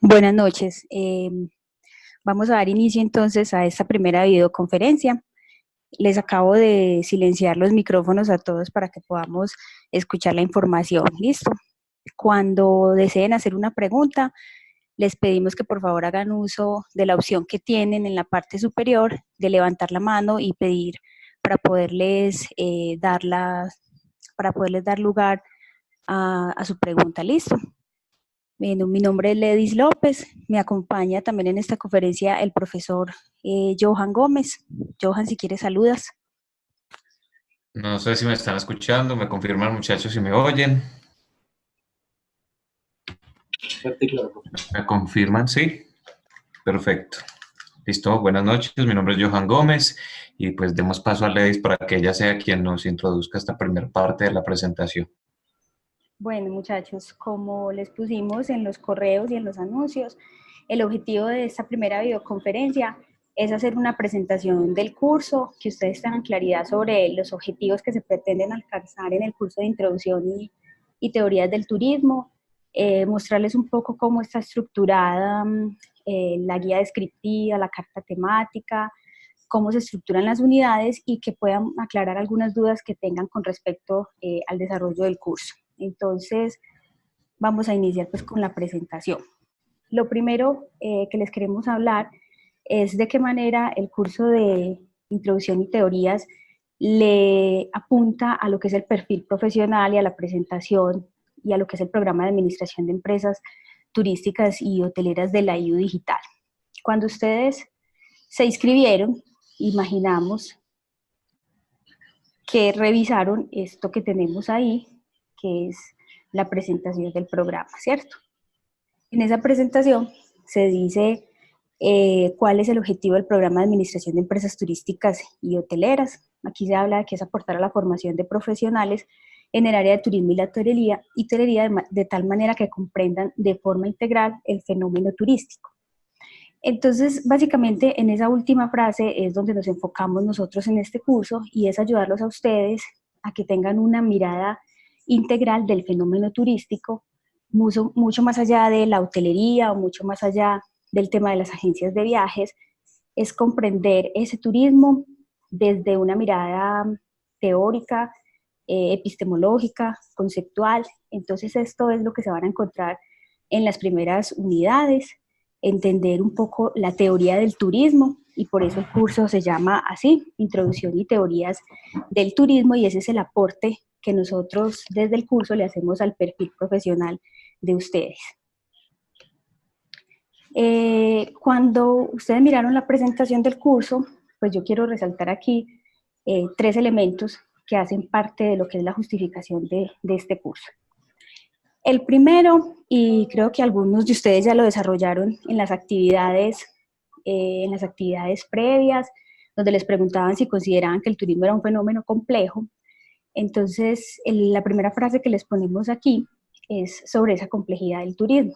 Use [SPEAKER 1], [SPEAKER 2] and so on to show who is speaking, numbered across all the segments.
[SPEAKER 1] Buenas noches. Vamos a dar inicio entonces a esta primera videoconferencia. Les acabo de silenciar los micrófonos a todos para que podamos escuchar la información. ¿Listo? Cuando deseen hacer una pregunta, les pedimos que por favor hagan uso de la opción que tienen en la parte superior de levantar la mano y pedir para poderles, dar lugar a su pregunta. ¿Listo? Bueno, mi nombre es Ledis López, me acompaña también en esta conferencia el profesor Johan Gómez. Johan, si quieres saludas.
[SPEAKER 2] No sé si me están escuchando, me confirman muchachos si me oyen. ¿Me confirman? Sí. Perfecto. Listo, buenas noches, mi nombre es Johan Gómez y pues demos paso a Ledis para que ella sea quien nos introduzca esta primera parte de la presentación.
[SPEAKER 1] Bueno, muchachos, como les pusimos en los correos y en los anuncios, el objetivo de esta primera videoconferencia es hacer una presentación del curso, que ustedes tengan claridad sobre los objetivos que se pretenden alcanzar en el curso de Introducción y Teorías del Turismo, mostrarles un poco cómo está estructurada la guía descriptiva, la carta temática, cómo se estructuran las unidades y que puedan aclarar algunas dudas que tengan con respecto al desarrollo del curso. Entonces, vamos a iniciar pues con la presentación. Lo primero que les queremos hablar es de qué manera el curso de Introducción y Teorías le apunta a lo que es el perfil profesional y a la presentación y a lo que es el programa de administración de empresas turísticas y hoteleras de la IU Digital. Cuando ustedes se inscribieron, imaginamos que revisaron esto que tenemos ahí, que es la presentación del programa, ¿cierto? En esa presentación se dice cuál es el objetivo del programa de administración de empresas turísticas y hoteleras. Aquí se habla de que es aportar a la formación de profesionales en el área de turismo y la hotelería de tal manera que comprendan de forma integral el fenómeno turístico. Entonces, básicamente, en esa última frase es donde nos enfocamos nosotros en este curso y es ayudarlos a ustedes a que tengan una mirada integral del fenómeno turístico, mucho más allá de la hotelería o mucho más allá del tema de las agencias de viajes, es comprender ese turismo desde una mirada teórica, epistemológica, conceptual. Entonces, esto es lo que se van a encontrar en las primeras unidades, entender un poco la teoría del turismo, y por eso el curso se llama así, Introducción y Teorías del Turismo, y ese es el aporte que nosotros desde el curso le hacemos al perfil profesional de ustedes. Cuando ustedes miraron la presentación del curso, pues yo quiero resaltar aquí 3 elementos que hacen parte de lo que es la justificación de este curso. El primero, y creo que algunos de ustedes ya lo desarrollaron en las actividades previas, donde les preguntaban si consideraban que el turismo era un fenómeno complejo. Entonces, la primera frase que les ponemos aquí es sobre esa complejidad del turismo.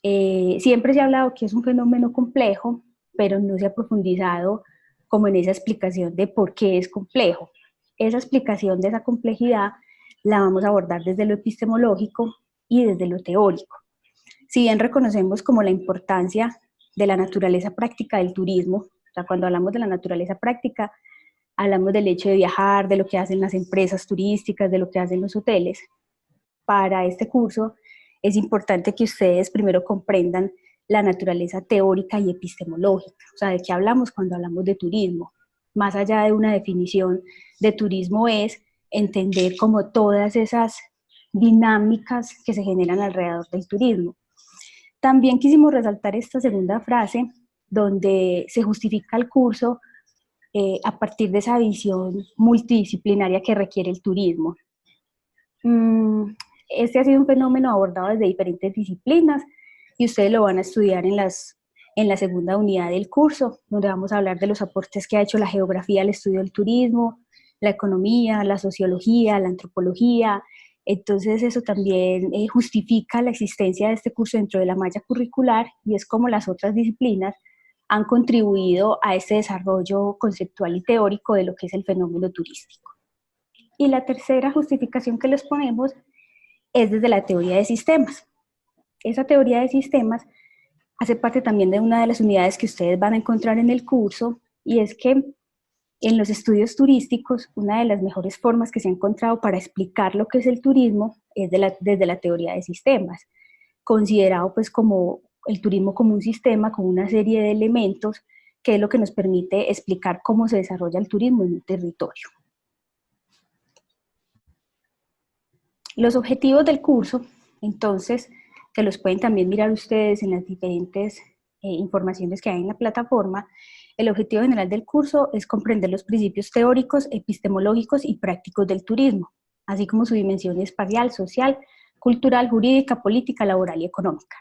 [SPEAKER 1] Siempre se ha hablado que es un fenómeno complejo, pero no se ha profundizado como en esa explicación de por qué es complejo. Esa explicación de esa complejidad la vamos a abordar desde lo epistemológico y desde lo teórico. Si bien reconocemos como la importancia de la naturaleza práctica del turismo, o sea, cuando hablamos de la naturaleza práctica, hablamos del hecho de viajar, de lo que hacen las empresas turísticas, de lo que hacen los hoteles. Para este curso es importante que ustedes primero comprendan la naturaleza teórica y epistemológica, o sea, de qué hablamos cuando hablamos de turismo. Más allá de una definición de turismo es entender como todas esas dinámicas que se generan alrededor del turismo. También quisimos resaltar esta segunda frase, donde se justifica el curso a partir de esa visión multidisciplinaria que requiere el turismo. Este ha sido un fenómeno abordado desde diferentes disciplinas y ustedes lo van a estudiar en la segunda unidad del curso, donde vamos a hablar de los aportes que ha hecho la geografía al estudio del turismo, la economía, la sociología, la antropología. Entonces eso también justifica la existencia de este curso dentro de la malla curricular y es como las otras disciplinas han contribuido a este desarrollo conceptual y teórico de lo que es el fenómeno turístico. Y la tercera justificación que les ponemos es desde la teoría de sistemas. Esa teoría de sistemas hace parte también de una de las unidades que ustedes van a encontrar en el curso, y es que en los estudios turísticos, una de las mejores formas que se ha encontrado para explicar lo que es el turismo es desde la teoría de sistemas, considerado pues como el turismo como un sistema, como una serie de elementos, que es lo que nos permite explicar cómo se desarrolla el turismo en un territorio. Los objetivos del curso, entonces, que los pueden también mirar ustedes en las diferentes informaciones que hay en la plataforma. El objetivo general del curso es comprender los principios teóricos, epistemológicos y prácticos del turismo, así como su dimensión espacial, social, cultural, jurídica, política, laboral y económica.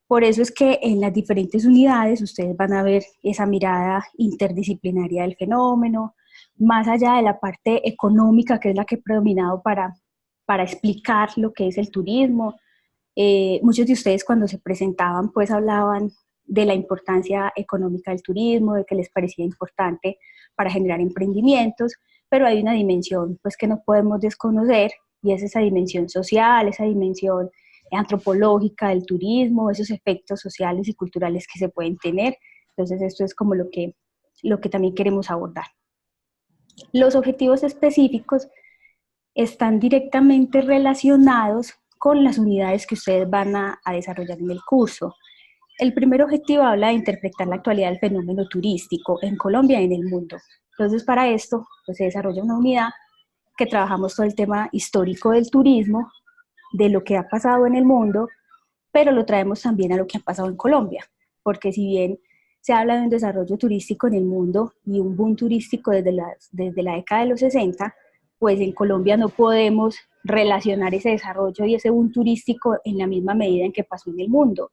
[SPEAKER 1] Por eso es que en las diferentes unidades ustedes van a ver esa mirada interdisciplinaria del fenómeno, más allá de la parte económica, que es la que ha predominado para explicar lo que es el turismo. Muchos de ustedes cuando se presentaban pues hablaban de la importancia económica del turismo, de que les parecía importante para generar emprendimientos, pero hay una dimensión pues que no podemos desconocer, y es esa dimensión social, esa dimensión antropológica del turismo, esos efectos sociales y culturales que se pueden tener. Entonces esto es como lo que también queremos abordar. Los objetivos específicos están directamente relacionados con las unidades que ustedes van a desarrollar en el curso. El primer objetivo habla de interpretar la actualidad del fenómeno turístico en Colombia y en el mundo. Entonces, para esto, pues, se desarrolla una unidad que trabajamos todo el tema histórico del turismo, de lo que ha pasado en el mundo, pero lo traemos también a lo que ha pasado en Colombia, porque si bien se habla de un desarrollo turístico en el mundo y un boom turístico desde la década de los 60, pues en Colombia no podemos relacionar ese desarrollo y ese boom turístico en la misma medida en que pasó en el mundo,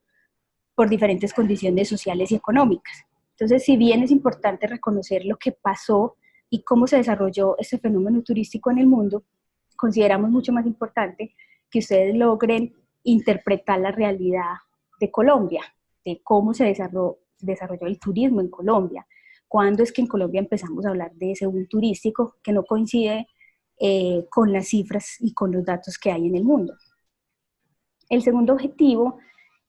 [SPEAKER 1] por diferentes condiciones sociales y económicas. Entonces, si bien es importante reconocer lo que pasó y cómo se desarrolló este fenómeno turístico en el mundo, consideramos mucho más importante que ustedes logren interpretar la realidad de Colombia, de cómo se desarrolló el turismo en Colombia, cuándo es que en Colombia empezamos a hablar de ese boom turístico que no coincide con las cifras y con los datos que hay en el mundo. El segundo objetivo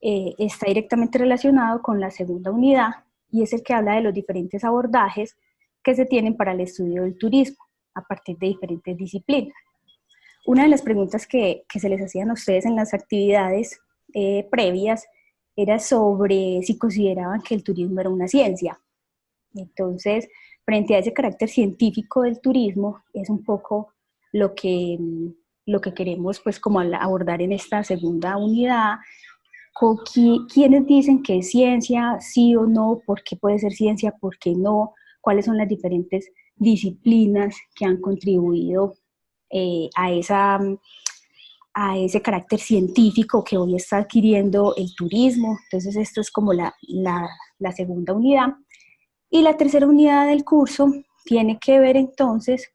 [SPEAKER 1] está directamente relacionado con la segunda unidad, y es el que habla de los diferentes abordajes que se tienen para el estudio del turismo a partir de diferentes disciplinas. Una de las preguntas que se les hacían a ustedes en las actividades previas era sobre si consideraban que el turismo era una ciencia. Entonces, frente a ese carácter científico del turismo, es un poco lo que queremos pues como abordar en esta segunda unidad. ¿Quiénes dicen que es ciencia, sí o no? ¿Por qué puede ser ciencia? ¿Por qué no? ¿Cuáles son las diferentes disciplinas que han contribuido a ese carácter científico que hoy está adquiriendo el turismo? Entonces esto es como la segunda unidad. Y la tercera unidad del curso tiene que ver entonces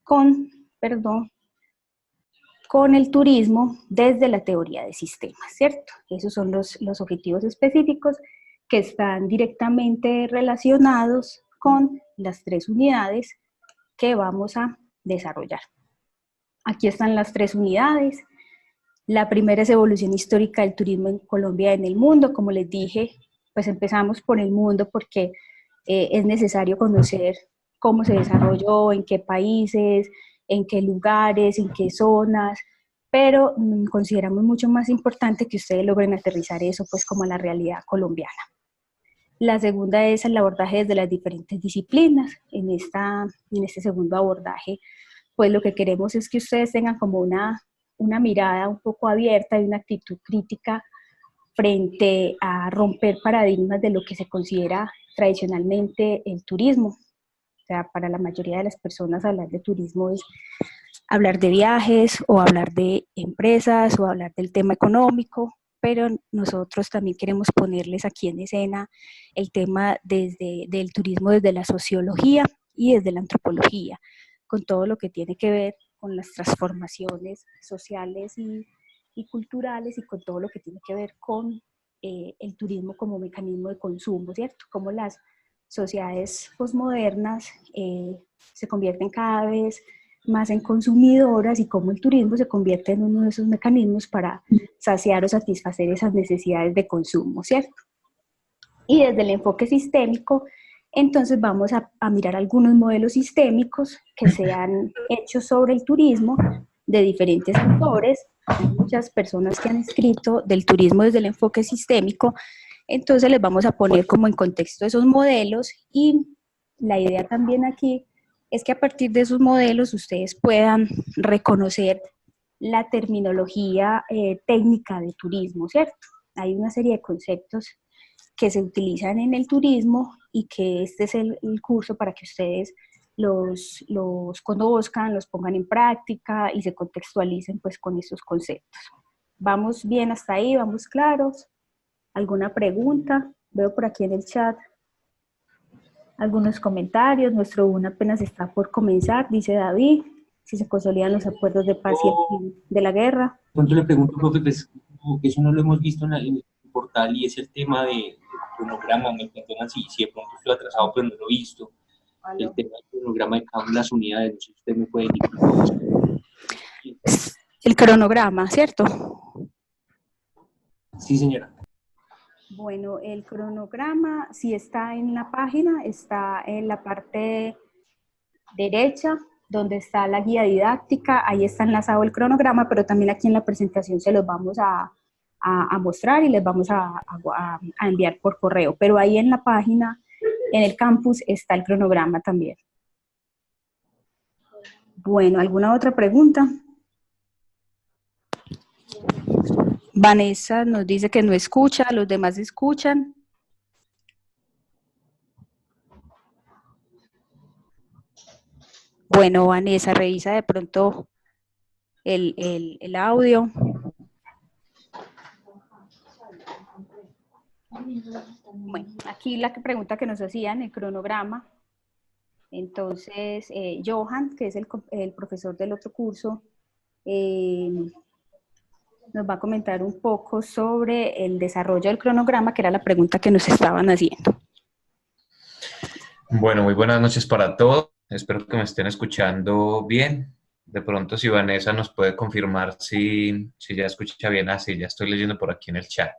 [SPEAKER 1] con el turismo desde la teoría de sistemas, ¿cierto? Esos son los objetivos específicos que están directamente relacionados con las tres unidades que vamos a desarrollar. Aquí están las tres unidades. La primera es evolución histórica del turismo en Colombia y en el mundo. Como les dije, pues empezamos por el mundo porque es necesario conocer cómo se desarrolló, en qué países, en qué lugares, en qué zonas, pero consideramos mucho más importante que ustedes logren aterrizar eso pues como a la realidad colombiana. La segunda es el abordaje desde las diferentes disciplinas. En este segundo abordaje, pues lo que queremos es que ustedes tengan como una mirada un poco abierta y una actitud crítica frente a romper paradigmas de lo que se considera tradicionalmente el turismo. O sea, para la mayoría de las personas hablar de turismo es hablar de viajes o hablar de empresas o hablar del tema económico, pero nosotros también queremos ponerles aquí en escena el tema del turismo desde la sociología y desde la antropología, con todo lo que tiene que ver con las transformaciones sociales y culturales, y con todo lo que tiene que ver con el turismo como mecanismo de consumo, ¿cierto? Cómo las sociedades posmodernas se convierten cada vez más en consumidoras y cómo el turismo se convierte en uno de esos mecanismos para saciar o satisfacer esas necesidades de consumo, ¿cierto? Y desde el enfoque sistémico, entonces vamos a mirar algunos modelos sistémicos que se han hecho sobre el turismo de diferentes autores. Hay muchas personas que han escrito del turismo desde el enfoque sistémico, entonces les vamos a poner como en contexto esos modelos, y la idea también aquí es que a partir de esos modelos ustedes puedan reconocer la terminología técnica de turismo, ¿cierto? Hay una serie de conceptos que se utilizan en el turismo y que este es el curso para que ustedes los conozcan, los pongan en práctica y se contextualicen pues con estos conceptos. ¿Vamos bien hasta ahí? ¿Vamos claros? ¿Alguna pregunta? Veo por aquí en el chat algunos comentarios. Nuestro boom apenas está por comenzar, dice David. Si se consolidan los acuerdos de paz y el fin de la guerra.
[SPEAKER 3] Pronto le pregunto, profe, pues, eso no lo hemos visto en el portal, y es el tema del cronograma. Me entenderán si de pronto estoy atrasado, pero no lo he visto. El tema del cronograma de cada una de las unidades, no sé si usted me puede indicar.
[SPEAKER 1] El cronograma, ¿cierto?
[SPEAKER 3] Sí, señora.
[SPEAKER 1] Bueno, el cronograma sí está en la página, está en la parte derecha, donde está la guía didáctica, ahí está enlazado el cronograma, pero también aquí en la presentación se los vamos a mostrar y les vamos a enviar por correo, pero ahí en la página, en el campus, está el cronograma también. Bueno, ¿alguna otra pregunta? Vanessa nos dice que no escucha, los demás escuchan. Bueno, Vanessa, revisa de pronto el audio. Bueno, aquí la pregunta que nos hacían, el cronograma. Entonces, Johan, que es el profesor del otro curso, nos va a comentar un poco sobre el desarrollo del cronograma, que era la pregunta que nos estaban haciendo.
[SPEAKER 2] Bueno, muy buenas noches para todos. Espero que me estén escuchando bien. De pronto, si Vanessa nos puede confirmar si ya escucha bien. Sí, ya estoy leyendo por aquí en el chat.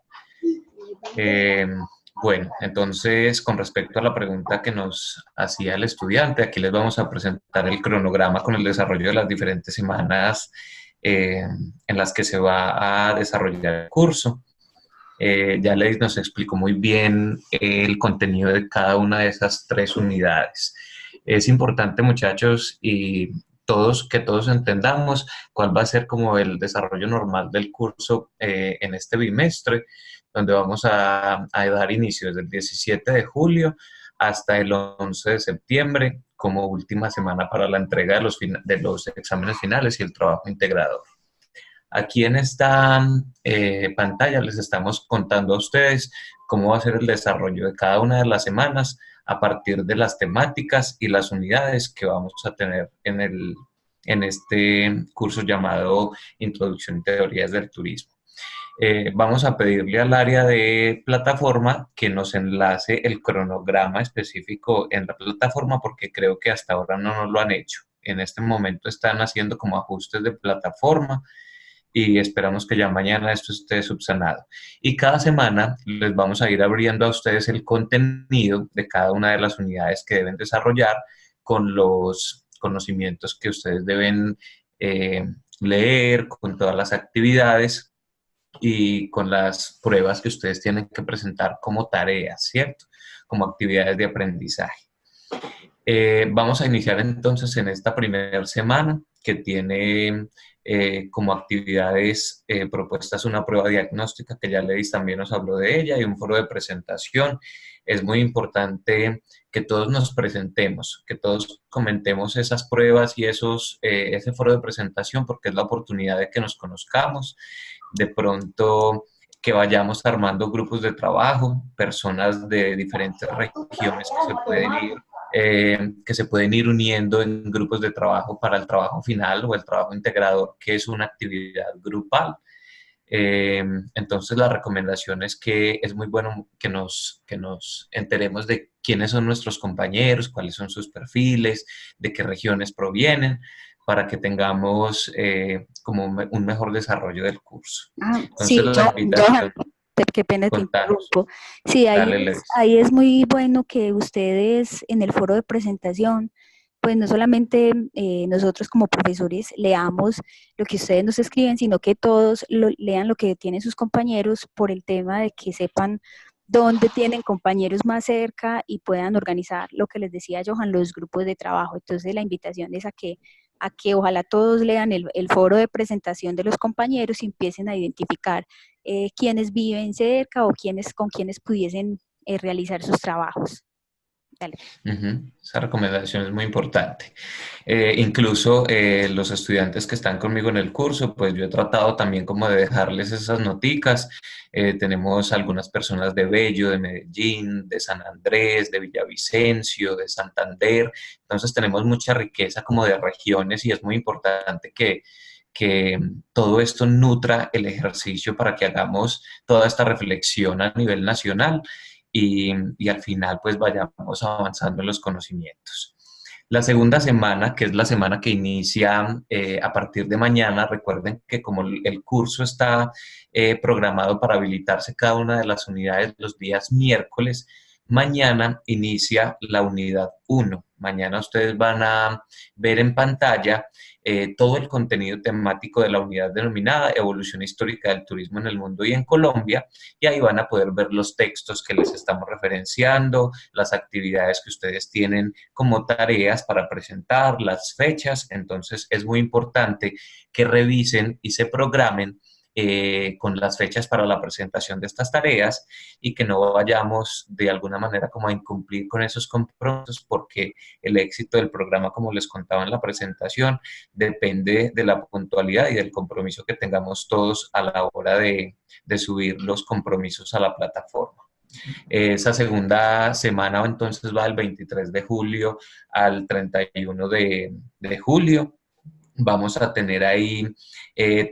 [SPEAKER 2] Bueno, entonces, con respecto a la pregunta que nos hacía el estudiante, aquí les vamos a presentar el cronograma con el desarrollo de las diferentes semanas en las que se va a desarrollar el curso. Ya Leis nos explicó muy bien el contenido de cada una de esas 3 unidades. Es importante, muchachos, y que todos entendamos cuál va a ser como el desarrollo normal del curso en este bimestre, donde vamos a dar inicio desde el 17 de julio hasta el 11 de septiembre como última semana para la entrega de los exámenes finales y el trabajo integrador. Aquí en esta pantalla les estamos contando a ustedes cómo va a ser el desarrollo de cada una de las semanas a partir de las temáticas y las unidades que vamos a tener en este curso llamado Introducción y Teorías del Turismo. Vamos a pedirle al área de plataforma que nos enlace el cronograma específico en la plataforma, porque creo que hasta ahora no nos lo han hecho. En este momento están haciendo como ajustes de plataforma y esperamos que ya mañana esto esté subsanado. Y cada semana les vamos a ir abriendo a ustedes el contenido de cada una de las unidades que deben desarrollar con los conocimientos que ustedes deben leer, con todas las actividades y con las pruebas que ustedes tienen que presentar como tareas, ¿cierto? Como actividades de aprendizaje. Vamos a iniciar entonces en esta primera semana, que tiene como actividades propuestas una prueba diagnóstica, que ya Leis también nos habló de ella, y un foro de presentación. Es muy importante que todos nos presentemos, que todos comentemos esas pruebas y ese foro de presentación, porque es la oportunidad de que nos conozcamos, de pronto que vayamos armando grupos de trabajo, personas de diferentes regiones que se pueden ir uniendo en grupos de trabajo para el trabajo final o el trabajo integrador, que es una actividad grupal. Entonces la recomendación es que es muy bueno que nos enteremos de quiénes son nuestros compañeros, cuáles son sus perfiles, de qué regiones provienen, para que tengamos como un mejor desarrollo del curso.
[SPEAKER 1] Ah,
[SPEAKER 2] Entonces
[SPEAKER 1] sí,
[SPEAKER 2] la
[SPEAKER 1] Johan,
[SPEAKER 2] invitación,
[SPEAKER 1] qué pena te
[SPEAKER 2] contanos,
[SPEAKER 1] interrumpo. Sí,
[SPEAKER 2] dale, Levis.
[SPEAKER 1] ahí es muy bueno que ustedes en el foro de presentación, pues no solamente nosotros como profesores leamos lo que ustedes nos escriben, sino que todos lean lo que tienen sus compañeros por el tema de que sepan dónde tienen compañeros más cerca y puedan organizar lo que les decía Johan, los grupos de trabajo. Entonces la invitación es a que ojalá todos lean el foro de presentación de los compañeros y empiecen a identificar quienes viven cerca o con quienes pudiesen realizar sus trabajos. Dale.
[SPEAKER 2] Esa recomendación es muy importante. Incluso los estudiantes que están conmigo en el curso, pues yo he tratado también como de dejarles esas noticas. Tenemos algunas personas de Bello, de Medellín, de San Andrés, de Villavicencio, de Santander. Entonces tenemos mucha riqueza como de regiones y es muy importante que todo esto nutra el ejercicio para que hagamos toda esta reflexión a nivel nacional y al final pues vayamos avanzando en los conocimientos. La segunda semana, que es la semana que inicia a partir de mañana, recuerden que como el curso está programado para habilitarse cada una de las unidades los días miércoles, mañana inicia la unidad 1. Mañana ustedes van a ver en pantalla todo el contenido temático de la unidad denominada Evolución Histórica del Turismo en el Mundo y en Colombia, y ahí van a poder ver los textos que les estamos referenciando, las actividades que ustedes tienen como tareas para presentar, las fechas. Entonces es muy importante que revisen y se programen con las fechas para la presentación de estas tareas y que no vayamos de alguna manera como a incumplir con esos compromisos, porque el éxito del programa, como les contaba en la presentación, depende de la puntualidad y del compromiso que tengamos todos a la hora de subir los compromisos a la plataforma. Esa segunda semana entonces va del 23 de julio al 31 de julio. Vamos a tener ahí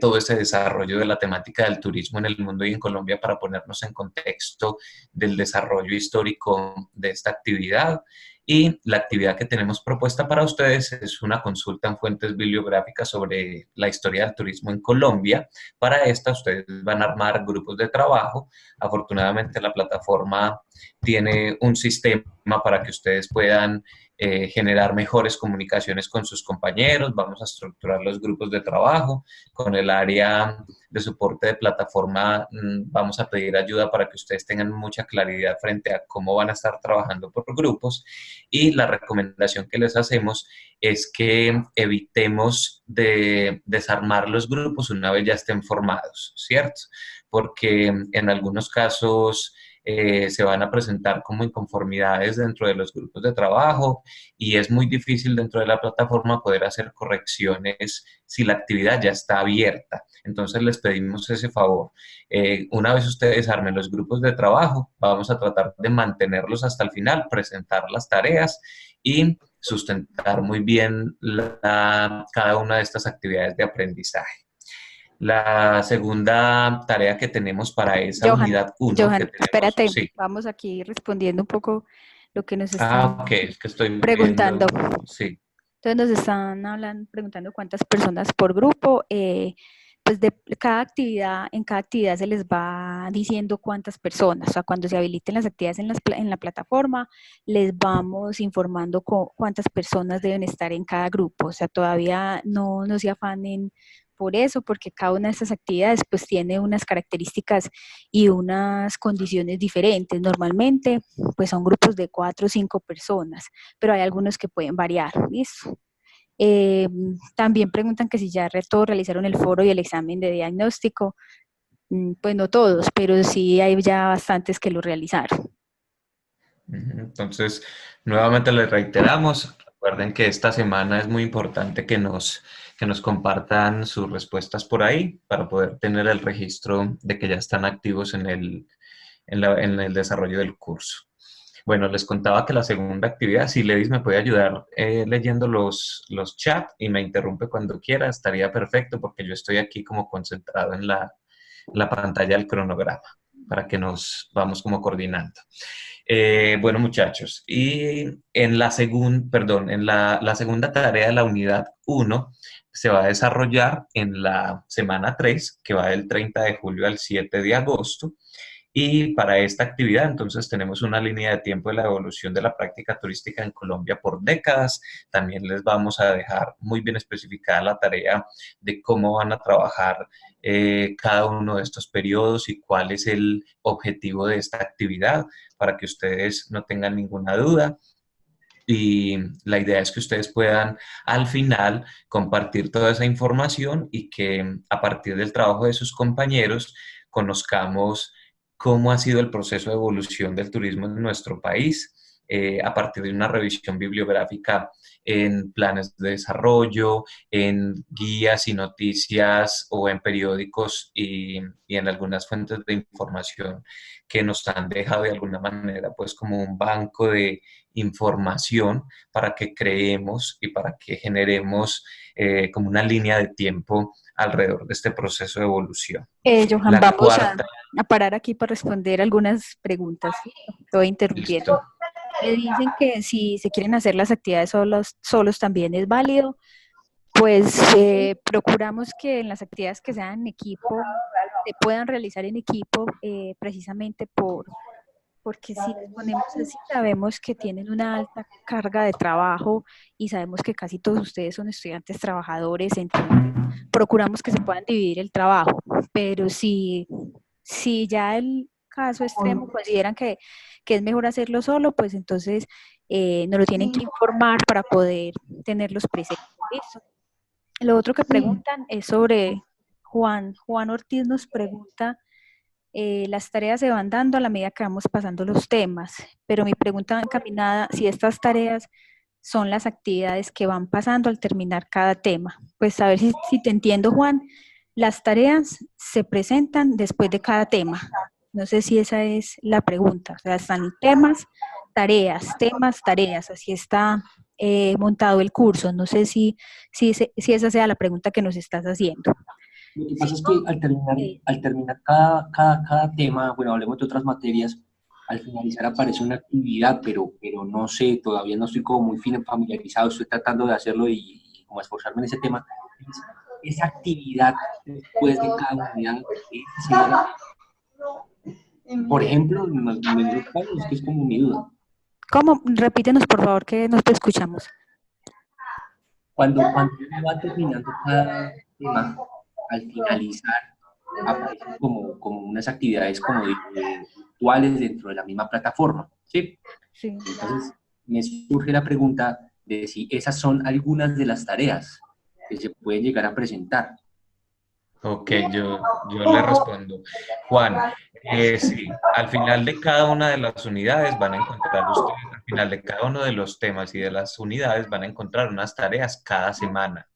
[SPEAKER 2] todo ese desarrollo de la temática del turismo en el mundo y en Colombia para ponernos en contexto del desarrollo histórico de esta actividad. Y la actividad que tenemos propuesta para ustedes es una consulta en fuentes bibliográficas sobre la historia del turismo en Colombia. Para esta ustedes van a armar grupos de trabajo. Afortunadamente la plataforma tiene un sistema para que ustedes puedan generar mejores comunicaciones con sus compañeros. Vamos a estructurar los grupos de trabajo. Con el área de soporte de plataforma vamos a pedir ayuda para que ustedes tengan mucha claridad frente a cómo van a estar trabajando por grupos. Y la recomendación que les hacemos es que evitemos de desarmar los grupos una vez ya estén formados, ¿cierto? Porque en algunos casos se van a presentar como inconformidades dentro de los grupos de trabajo y es muy difícil dentro de la plataforma poder hacer correcciones si la actividad ya está abierta. Entonces les pedimos ese favor. Una vez ustedes armen los grupos de trabajo, vamos a tratar de mantenerlos hasta el final, presentar las tareas y sustentar muy bien cada una de estas actividades de aprendizaje. La segunda tarea que tenemos para esa unidad 1 que tenemos,
[SPEAKER 1] Espérate,
[SPEAKER 2] sí.
[SPEAKER 1] vamos aquí respondiendo un poco lo que nos están
[SPEAKER 2] Ok, es que estoy
[SPEAKER 1] preguntando.
[SPEAKER 2] viendo, sí.
[SPEAKER 1] Entonces nos están preguntando cuántas personas por grupo. Pues de en cada actividad se les va diciendo cuántas personas. O sea, cuando se habiliten las actividades en la plataforma, les vamos informando cuántas personas deben estar en cada grupo. O sea, todavía no se afanen por eso, porque cada una de estas actividades pues tiene unas características y unas condiciones diferentes. Normalmente pues son grupos de 4 o 5 personas, pero hay algunos que pueden variar, ¿listo? También preguntan que si ya todos realizaron el foro y el examen de diagnóstico. Pues no todos, pero sí hay ya bastantes que lo realizaron.
[SPEAKER 2] Entonces, nuevamente les reiteramos, recuerden que esta semana es muy importante que nos compartan sus respuestas por ahí para poder tener el registro de que ya están activos en el desarrollo del curso. Bueno, les contaba que la segunda actividad, si Ledis me puede ayudar leyendo los chats y me interrumpe cuando quiera, estaría perfecto porque yo estoy aquí como concentrado la pantalla del cronograma para que nos vamos como coordinando. Bueno, muchachos, y en la segunda tarea de la unidad 1 se va a desarrollar en la semana 3, que va del 30 de julio al 7 de agosto. Y para esta actividad, entonces, tenemos una línea de tiempo de la evolución de la práctica turística en Colombia por décadas. También les vamos a dejar muy bien especificada la tarea de cómo van a trabajar cada uno de estos periodos y cuál es el objetivo de esta actividad, para que ustedes no tengan ninguna duda. Y la idea es que ustedes puedan al final compartir toda esa información y que a partir del trabajo de sus compañeros conozcamos cómo ha sido el proceso de evolución del turismo en nuestro país, a partir de una revisión bibliográfica en planes de desarrollo, en guías y noticias o en periódicos y en algunas fuentes de información que nos han dejado de alguna manera pues como un banco de información para que creemos y para que generemos como una línea de tiempo alrededor de este proceso de evolución.
[SPEAKER 1] Johan,
[SPEAKER 2] La
[SPEAKER 1] vamos
[SPEAKER 2] cuarta,
[SPEAKER 1] a parar aquí para responder algunas preguntas. Estoy interrumpiendo.
[SPEAKER 2] listo.
[SPEAKER 1] Me dicen que si se quieren hacer las actividades solos también es válido. Pues procuramos que en las actividades que sean en equipo, se puedan realizar en equipo precisamente porque si nos ponemos así, sabemos que tienen una alta carga de trabajo y sabemos que casi todos ustedes son estudiantes trabajadores, entonces procuramos que se puedan dividir el trabajo, pero si ya el caso extremo consideran que es mejor hacerlo solo, pues entonces nos lo tienen que informar para poder tenerlos presentes. ¿Listo? Lo otro que preguntan es sobre Juan Ortiz nos pregunta, las tareas se van dando a la medida que vamos pasando los temas, pero mi pregunta va encaminada si estas tareas son las actividades que van pasando al terminar cada tema. Pues a ver si te entiendo, Juan, las tareas se presentan después de cada tema. No sé si esa es la pregunta. O sea, están temas, tareas, así está montado el curso. No sé si esa sea la pregunta que nos estás haciendo.
[SPEAKER 3] Lo que pasa es que al terminar cada tema, bueno, hablemos de otras materias, al finalizar aparece una actividad, pero no sé, todavía no estoy como muy familiarizado, estoy tratando de hacerlo y como esforzarme en ese tema. Esa actividad después de cada unidad, por ejemplo, es que es como mi duda.
[SPEAKER 1] ¿Cómo? Repítenos, por favor, que no te escuchamos.
[SPEAKER 3] Cuando uno va terminando cada tema, al finalizar, aparecen como unas actividades como virtuales dentro de la misma plataforma, ¿sí?
[SPEAKER 1] Sí.
[SPEAKER 3] Entonces, me surge la pregunta de si esas son algunas de las tareas que se pueden llegar a presentar.
[SPEAKER 2] Ok, yo le respondo. Juan, sí, al final de cada una de las unidades van a encontrar ustedes, al final de cada uno de los temas y de las unidades van a encontrar unas tareas cada semana.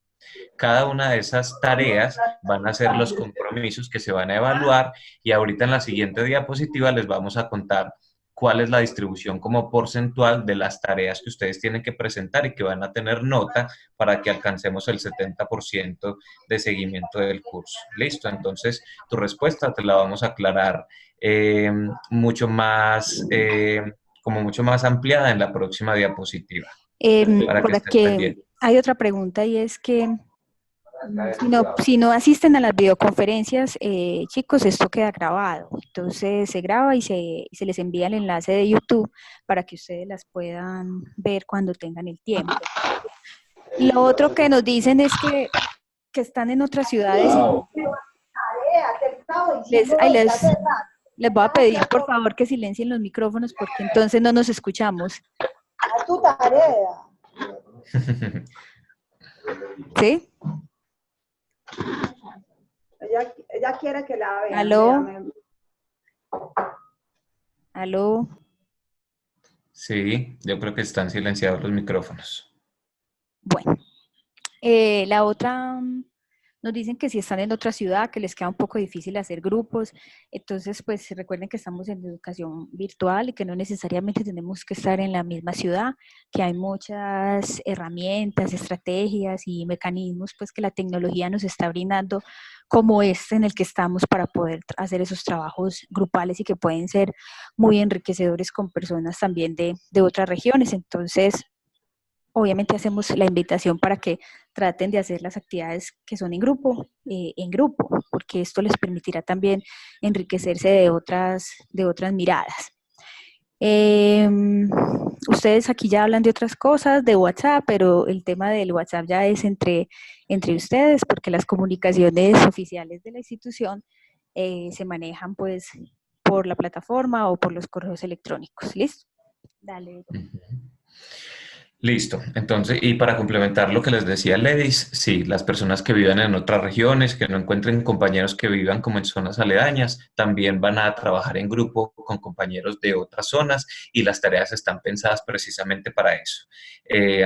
[SPEAKER 2] Cada una de esas tareas van a ser los compromisos que se van a evaluar y ahorita en la siguiente diapositiva les vamos a contar cuál es la distribución como porcentual de las tareas que ustedes tienen que presentar y que van a tener nota para que alcancemos el 70% de seguimiento del curso. Listo, entonces tu respuesta te la vamos a aclarar mucho más, como mucho más ampliada en la próxima diapositiva. Para que estén pendientes.
[SPEAKER 1] Hay otra pregunta y es que si no asisten a las videoconferencias, chicos, esto queda grabado. Entonces se graba y se les envía el enlace de YouTube para que ustedes las puedan ver cuando tengan el tiempo. Lo otro que nos dicen es que están en otras ciudades. Les voy a pedir, por favor, que silencien los micrófonos porque entonces no nos escuchamos.
[SPEAKER 4] A tu tarea.
[SPEAKER 1] ¿Sí?
[SPEAKER 4] Ella quiere que la vean.
[SPEAKER 1] ¿Aló? ¿Aló?
[SPEAKER 2] Sí, yo creo que están silenciados los micrófonos.
[SPEAKER 1] Bueno, la otra Nos dicen que si están en otra ciudad, que les queda un poco difícil hacer grupos. Entonces, pues recuerden que estamos en educación virtual y que no necesariamente tenemos que estar en la misma ciudad, que hay muchas herramientas, estrategias y mecanismos pues que la tecnología nos está brindando, como este en el que estamos, para poder hacer esos trabajos grupales y que pueden ser muy enriquecedores con personas también de otras regiones. Entonces, obviamente hacemos la invitación para que traten de hacer las actividades que son en grupo, porque esto les permitirá también enriquecerse de otras miradas. Ustedes aquí ya hablan de otras cosas, de WhatsApp, pero el tema del WhatsApp ya es entre ustedes, porque las comunicaciones oficiales de la institución se manejan pues por la plataforma o por los correos electrónicos. ¿Listo? Dale.
[SPEAKER 2] Listo. Entonces, y para complementar lo que les decía Ledis, sí, las personas que vivan en otras regiones, que no encuentren compañeros que vivan como en zonas aledañas, también van a trabajar en grupo con compañeros de otras zonas y las tareas están pensadas precisamente para eso.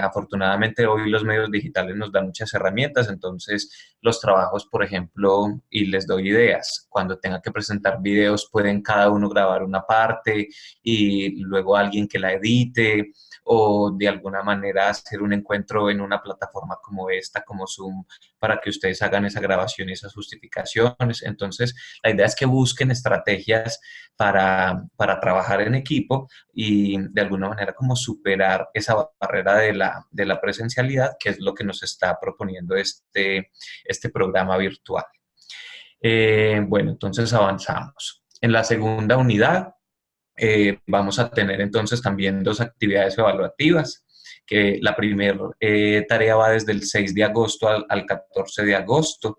[SPEAKER 2] Afortunadamente hoy los medios digitales nos dan muchas herramientas, entonces los trabajos, por ejemplo, y les doy ideas, cuando tengan que presentar videos pueden cada uno grabar una parte y luego alguien que la edite, o de alguna manera hacer un encuentro en una plataforma como esta, como Zoom, para que ustedes hagan esa grabación y esas justificaciones. Entonces, la idea es que busquen estrategias para trabajar en equipo y de alguna manera como superar esa barrera de la presencialidad, que es lo que nos está proponiendo este programa virtual. Bueno, entonces avanzamos. En la segunda unidad, vamos a tener entonces también dos actividades evaluativas, que la primera tarea va desde el 6 de agosto al 14 de agosto.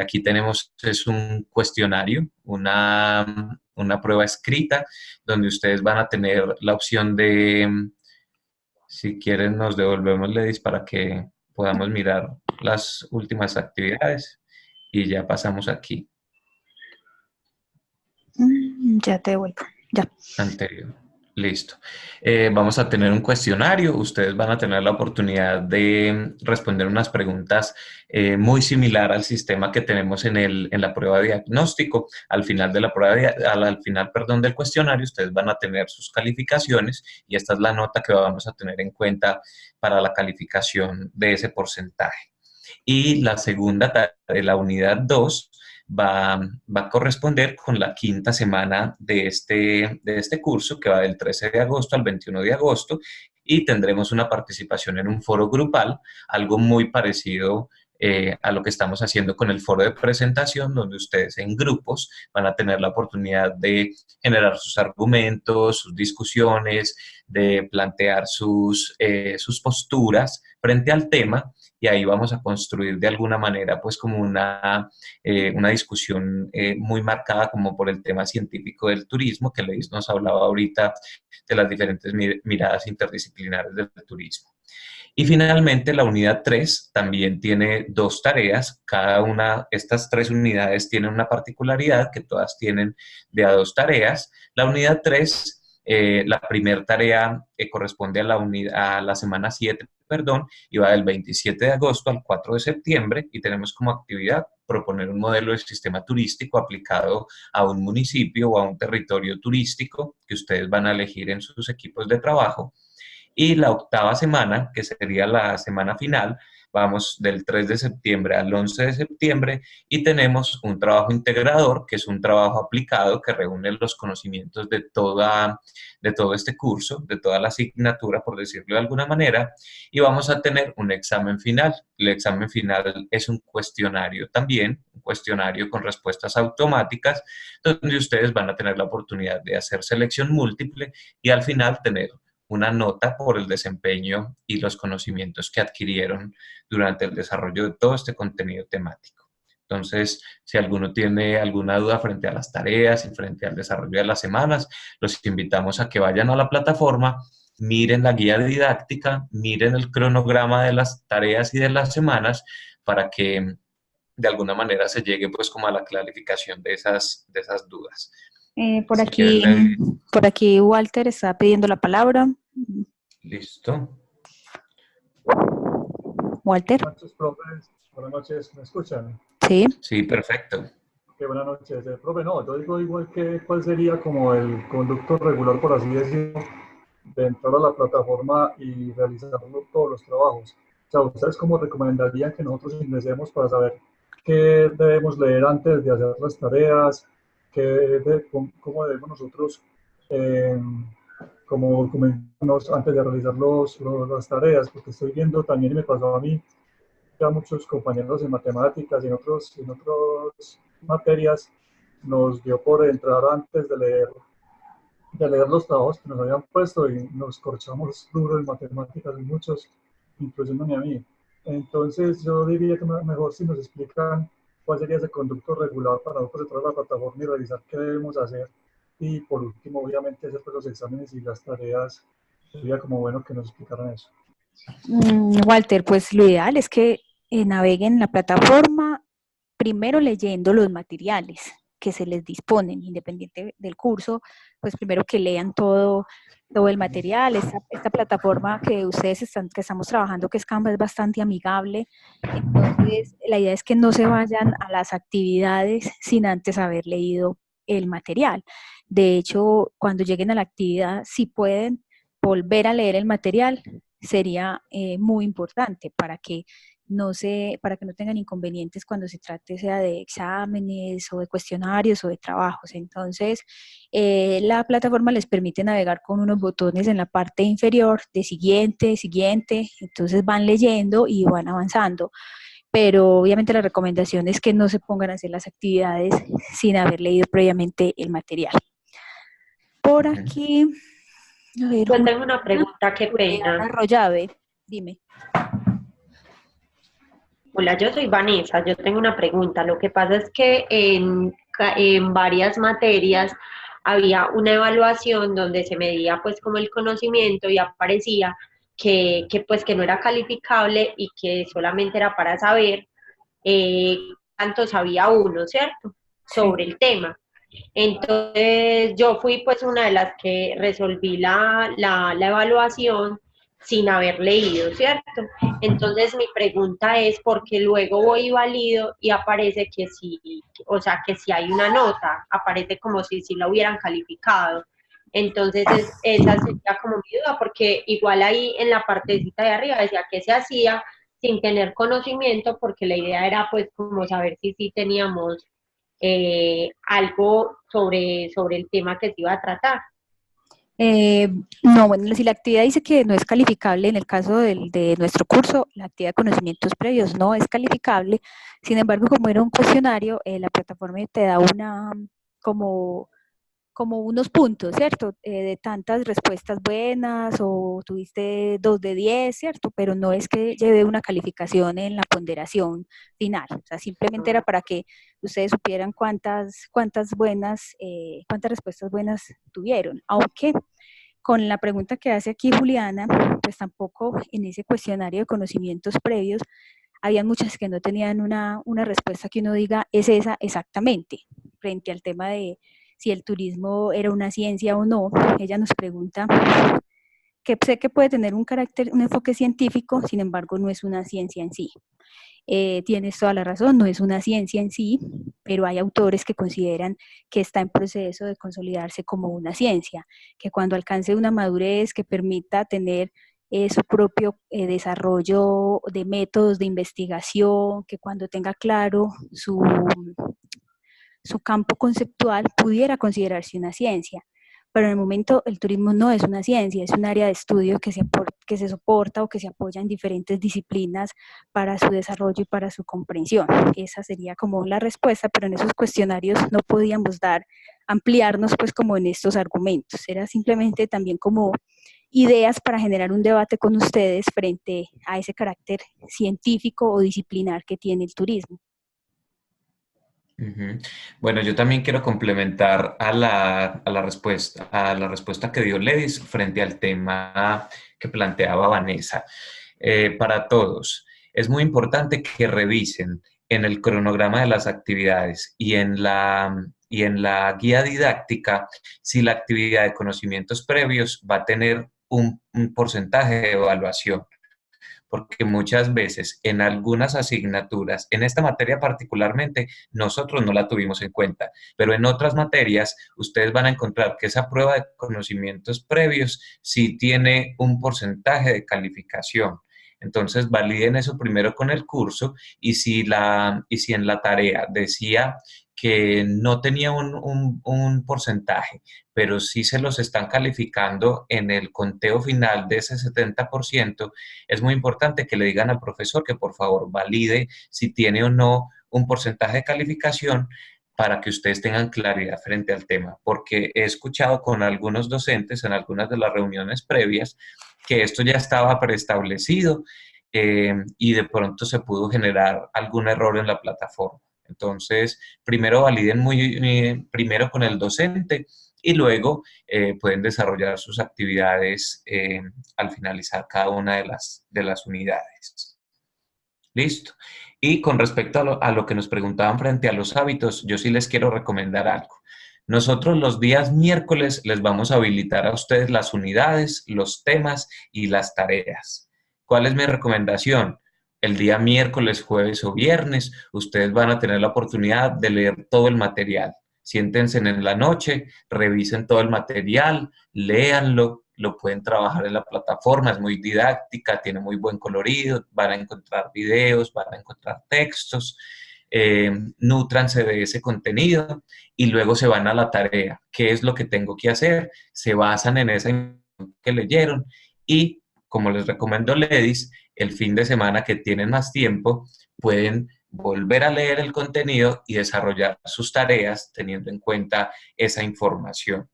[SPEAKER 2] Aquí tenemos, es un cuestionario, una prueba escrita, donde ustedes van a tener la opción de, si quieren nos devolvemos, Ledis, para que podamos mirar las últimas actividades y ya pasamos aquí.
[SPEAKER 1] Ya te devuelvo. Ya.
[SPEAKER 2] Anterior. Listo. Vamos a tener un cuestionario. Ustedes van a tener la oportunidad de responder unas preguntas muy similar al sistema que tenemos en la prueba de diagnóstico. Al final de la prueba, al final, perdón, del cuestionario, ustedes van a tener sus calificaciones y esta es la nota que vamos a tener en cuenta para la calificación de ese porcentaje. Y la segunda tarea de la unidad 2 va a corresponder con la quinta semana de este curso, que va del 13 de agosto al 21 de agosto, y tendremos una participación en un foro grupal, algo muy parecido a lo que estamos haciendo con el foro de presentación, donde ustedes en grupos van a tener la oportunidad de generar sus argumentos, sus discusiones, de plantear sus posturas frente al tema, y ahí vamos a construir de alguna manera pues como una discusión muy marcada como por el tema científico del turismo, que Leis nos hablaba ahorita de las diferentes miradas interdisciplinares del turismo. Y finalmente la unidad 3 también tiene dos tareas, cada una, estas tres unidades tienen una particularidad, que todas tienen de a dos tareas. La unidad 3, la primera tarea corresponde a la semana 7, perdón, y va del 27 de agosto al 4 de septiembre y tenemos como actividad proponer un modelo de sistema turístico aplicado a un municipio o a un territorio turístico que ustedes van a elegir en sus equipos de trabajo. Y la octava semana, que sería la semana final, vamos del 3 de septiembre al 11 de septiembre y tenemos un trabajo integrador, que es un trabajo aplicado que reúne los conocimientos de todo este curso, de toda la asignatura, por decirlo de alguna manera, y vamos a tener un examen final. El examen final es un cuestionario también, un cuestionario con respuestas automáticas, donde ustedes van a tener la oportunidad de hacer selección múltiple y al final tener una nota por el desempeño y los conocimientos que adquirieron durante el desarrollo de todo este contenido temático. Entonces, si alguno tiene alguna duda frente a las tareas y frente al desarrollo de las semanas, los invitamos a que vayan a la plataforma, miren la guía didáctica, miren el cronograma de las tareas y de las semanas para que de alguna manera se llegue pues como a la clarificación de esas dudas.
[SPEAKER 1] Por
[SPEAKER 2] Si
[SPEAKER 1] aquí,
[SPEAKER 2] quieren,
[SPEAKER 1] por aquí Walter está pidiendo la palabra.
[SPEAKER 2] listo.
[SPEAKER 1] Walter.
[SPEAKER 5] Muchos profes, Buenas noches, ¿me escuchan?
[SPEAKER 1] Sí.
[SPEAKER 2] Sí, perfecto.
[SPEAKER 5] Qué buenas noches, profe. No, yo digo igual que cuál sería como el conducto regular, por así decirlo, de entrar a la plataforma y realizar todos los trabajos. O sea, ¿ustedes cómo recomendarían que nosotros ingresemos para saber qué debemos leer antes de hacer las tareas? ¿Cómo debemos nosotros eh, como documentarnos antes de realizar las tareas? Porque estoy viendo también, y me pasó a mí, ya muchos compañeros en matemáticas y en otras materias nos dio por entrar antes de leer los trabajos que nos habían puesto y nos corchamos duro en matemáticas y muchos, incluyéndome a mí. Entonces yo diría que mejor si nos explican cuál sería ese conducto regular para nosotros entrar a la plataforma y revisar qué debemos hacer. Y por último, obviamente, hacer pues, los exámenes y las tareas. Sería como bueno que nos explicaran eso.
[SPEAKER 1] Walter, pues lo ideal es que naveguen en la plataforma primero leyendo los materiales que se les disponen, independiente del curso, pues primero que lean todo el material. Esta plataforma que que estamos trabajando, que es Canva, es bastante amigable. Entonces, la idea es que no se vayan a las actividades sin antes haber leído el material. De hecho, cuando lleguen a la actividad, si pueden volver a leer el material, sería muy importante para que no tengan inconvenientes cuando se trate sea de exámenes o de cuestionarios o de trabajos. Entonces, la plataforma les permite navegar con unos botones en la parte inferior de siguiente, siguiente, entonces van leyendo y van avanzando. Pero obviamente la recomendación es que no se pongan a hacer las actividades sin haber leído previamente el material. Por aquí, a ver,
[SPEAKER 6] yo tengo una pregunta, qué pena.
[SPEAKER 1] Arroyave, dime.
[SPEAKER 6] Hola, yo soy Vanessa, yo tengo una pregunta. Lo que pasa es que en varias materias había una evaluación donde se medía pues como el conocimiento y aparecía pues que no era calificable y que solamente era para saber cuánto sabía uno, ¿cierto? Sobre el tema. Entonces yo fui pues una de las que resolví la evaluación sin haber leído, ¿cierto? Entonces mi pregunta es porque luego voy y valido y aparece que sí, o sea, que si hay una nota, aparece como si la hubieran calificado. Entonces esa sería como mi duda, porque igual ahí en la partecita de arriba decía que se hacía sin tener conocimiento, porque la idea era pues como saber si sí teníamos algo sobre el tema que se iba a tratar.
[SPEAKER 1] No, bueno, si la actividad dice que no es calificable, en el caso de nuestro curso, la actividad de conocimientos previos no es calificable. Sin embargo, como era un cuestionario, la plataforma te da como unos puntos, ¿cierto? De tantas respuestas buenas o tuviste 2 de 10, ¿cierto? Pero no es que lleve una calificación en la ponderación final. O sea, simplemente era para que ustedes supieran cuántas respuestas buenas tuvieron. Aunque con la pregunta que hace aquí Juliana, pues tampoco en ese cuestionario de conocimientos previos había muchas que no tenían una respuesta que uno diga es esa exactamente, frente al tema de si el turismo era una ciencia o no. Ella nos pregunta que sé que puede tener un enfoque científico, sin embargo no es una ciencia en sí. Tienes toda la razón, no es una ciencia en sí, pero hay autores que consideran que está en proceso de consolidarse como una ciencia, que cuando alcance una madurez que permita tener su propio desarrollo de métodos de investigación, que cuando tenga claro su campo conceptual pudiera considerarse una ciencia. Pero en el momento el turismo no es una ciencia, es un área de estudio que se soporta o que se apoya en diferentes disciplinas para su desarrollo y para su comprensión. Esa sería como la respuesta, pero en esos cuestionarios no podíamos ampliarnos pues como en estos argumentos. Era simplemente también como ideas para generar un debate con ustedes frente a ese carácter científico o disciplinar que tiene el turismo.
[SPEAKER 2] Bueno, yo también quiero complementar a la respuesta que dio Ledis frente al tema que planteaba Vanessa. Para todos, es muy importante que revisen en el cronograma de las actividades y en la guía didáctica si la actividad de conocimientos previos va a tener un porcentaje de evaluación. porque muchas veces en algunas asignaturas, en esta materia particularmente, nosotros no la tuvimos en cuenta, pero en otras materias ustedes van a encontrar que esa prueba de conocimientos previos sí tiene un porcentaje de calificación. Entonces, validen eso primero con el curso y si en la tarea decía que no tenía un porcentaje, pero sí se los están calificando en el conteo final de ese 70%, es muy importante que le digan al profesor que por favor valide si tiene o no un porcentaje de calificación para que ustedes tengan claridad frente al tema, porque he escuchado con algunos docentes en algunas de las reuniones previas que esto ya estaba preestablecido y de pronto se pudo generar algún error en la plataforma. Entonces, primero validen primero con el docente y luego pueden desarrollar sus actividades al finalizar cada una de las unidades. Listo. Y con respecto a lo que nos preguntaban frente a los hábitos, yo sí les quiero recomendar algo. Nosotros los días miércoles les vamos a habilitar a ustedes las unidades, los temas y las tareas. ¿Cuál es mi recomendación? El día miércoles, jueves o viernes, ustedes van a tener la oportunidad de leer todo el material. Siéntense en la noche, revisen todo el material, léanlo, lo pueden trabajar en la plataforma, es muy didáctica, tiene muy buen colorido, van a encontrar videos, van a encontrar textos, nútranse de ese contenido y luego se van a la tarea. ¿Qué es lo que tengo que hacer? Se basan en esa información que leyeron y, como les recomiendo Ledis, el fin de semana que tienen más tiempo, pueden volver a leer el contenido y desarrollar sus tareas teniendo en cuenta esa información.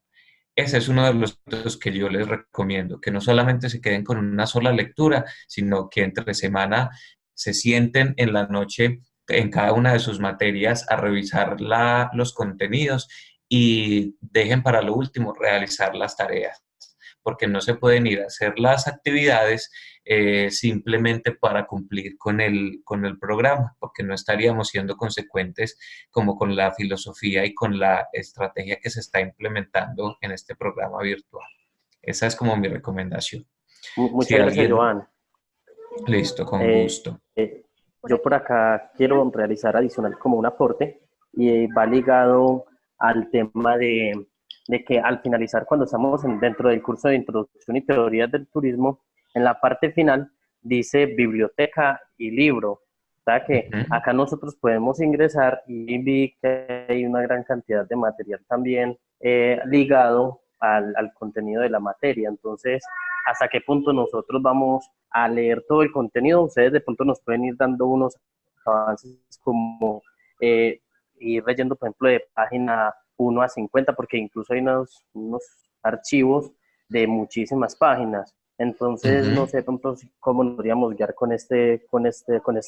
[SPEAKER 2] Ese es uno de los puntos que yo les recomiendo, que no solamente se queden con una sola lectura, sino que entre semana se sienten en la noche en cada una de sus materias a revisar los contenidos y dejen para lo último realizar las tareas, porque no se pueden ir a hacer las actividades simplemente para cumplir con el programa, porque no estaríamos siendo consecuentes como con la filosofía y con la estrategia que se está implementando en este programa virtual. Esa es como mi recomendación.
[SPEAKER 7] Muchas gracias, Joan.
[SPEAKER 2] Listo, con gusto.
[SPEAKER 7] Yo por acá quiero realizar adicional como un aporte y va ligado al tema de que al finalizar, cuando estamos dentro del curso de Introducción y Teorías del Turismo, en la parte final dice biblioteca y libro. O sea que acá nosotros podemos ingresar y vi que hay una gran cantidad de material también ligado al contenido de la materia. Entonces, ¿hasta qué punto nosotros vamos a leer todo el contenido? Ustedes de pronto nos pueden ir dando unos avances como ir leyendo, por ejemplo, de página 1 a 50, porque incluso hay unos archivos de muchísimas páginas. Entonces, no sé cómo nos podríamos guiar con este